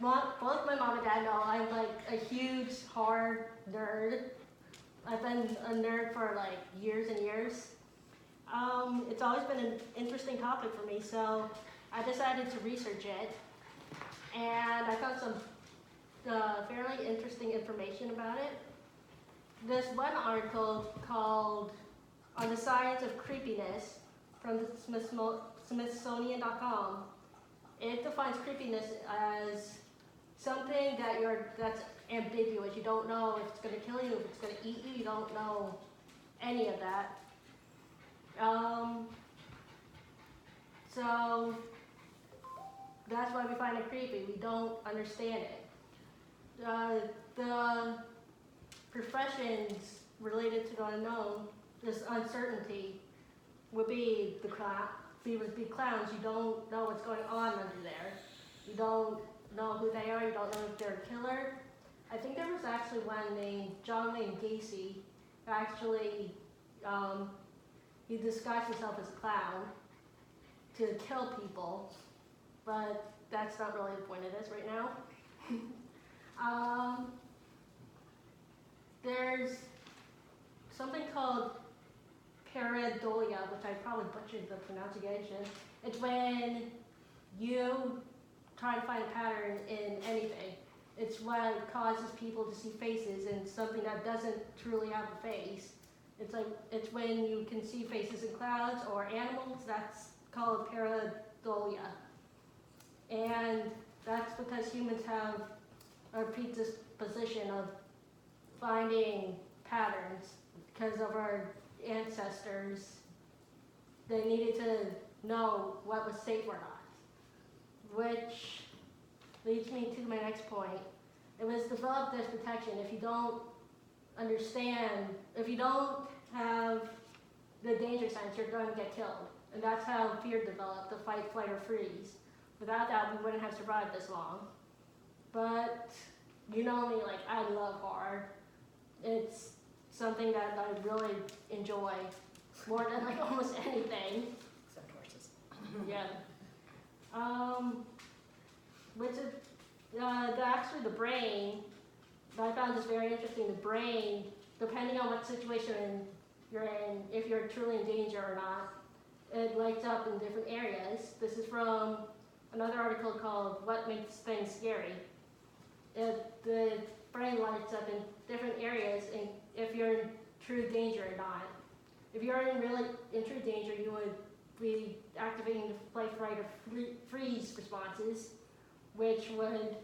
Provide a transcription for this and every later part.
both my mom and dad know I'm like a huge hard nerd. I've been a nerd for like years and years. It's always been an interesting topic for me, so I decided to research it, and I found some fairly interesting information about it. This one article called "On the Science of Creepiness" from the Smithsonian.com. It defines creepiness as something that's ambiguous. You don't know if it's going to kill you, if it's going to eat you. You don't know any of that. So that's why we find it creepy. We don't understand it. The professions related to the unknown, this uncertainty, would be clowns. You don't know what's going on under there. You don't know who they are. You don't know if they're a killer. I think there was actually one named John Wayne Gacy who actually he disguised himself as a clown to kill people, but that's not really the point of this right now. There's something called pareidolia, which I probably butchered the pronunciation. It's when you try to find a pattern in anything. It's what causes people to see faces in something that doesn't truly have a face. It's when you can see faces in clouds or animals. That's called pareidolia, and that's because humans have a predisposition of finding patterns because of our ancestors. They needed to know what was safe or not, which leads me to my next point. It was developed as protection. If you don't understand, if you don't have the danger signs, you're going to get killed. And that's how fear developed, the fight, flight, or freeze. Without that, we wouldn't have survived this long. But you know me, like, I love horror. It's something that I really enjoy more than like almost anything. Except horses. Yeah. Which is actually the brain. I found this very interesting. The brain, depending on what situation you're in, if you're truly in danger or not, it lights up in different areas. This is from another article called "What Makes Things Scary." The brain lights up in different areas, and if you're in true danger or not. If you're in true danger, you would be activating the fight, flight, or freeze responses, which would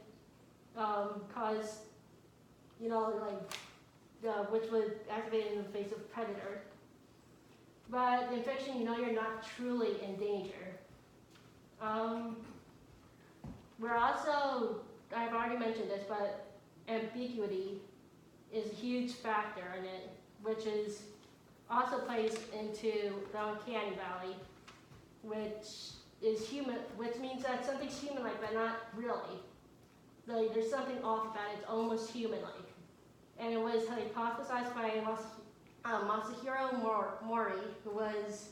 cause, which would activate in the face of predator. But in fiction, you're not truly in danger. We're also, I've already mentioned this, but ambiguity is a huge factor in it, which also plays into the uncanny valley, which means that something's human-like, but not really. Like, there's something off about it. It's almost human-like. And it was hypothesized by Masahiro Mori, who was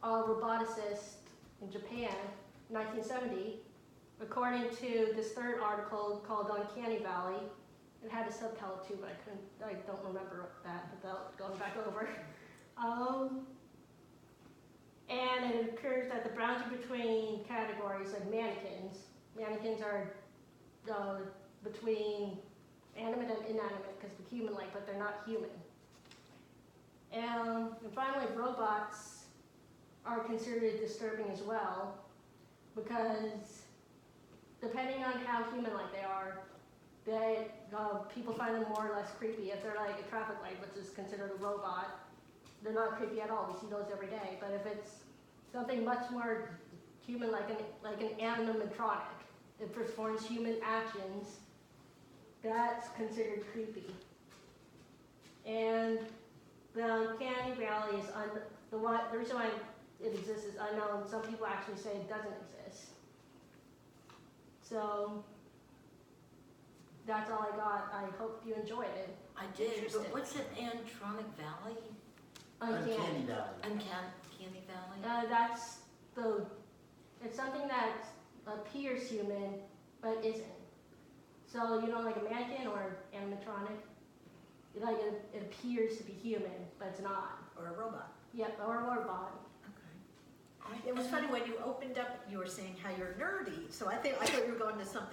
a roboticist in Japan in 1970. According to this third article called Uncanny Valley, it had a subtitle too, but I don't remember that without going back over. And it occurs that the boundary between categories like mannequins. Mannequins are between animate and inanimate because they're human-like, but they're not human. And finally, robots are considered disturbing as well because depending on how human-like they are, people find them more or less creepy. If they're like a traffic light, which is considered a robot, they're not creepy at all. We see those every day. But if it's something much more human, like an animatronic, it performs human actions, that's considered creepy. And the uncanny valley is the reason why it exists is unknown. Some people actually say it doesn't exist. So that's all I got. I hope you enjoyed it. I did, but what's an Antronic Valley? Uncanny Valley. Uncanny Valley? It's something that appears human, but it isn't. So you know, like a mannequin or animatronic, like it appears to be human, but it's not. Or a robot. Yep, or a robot. It was funny when you opened up, you were saying how you're nerdy, so I thought you were going to something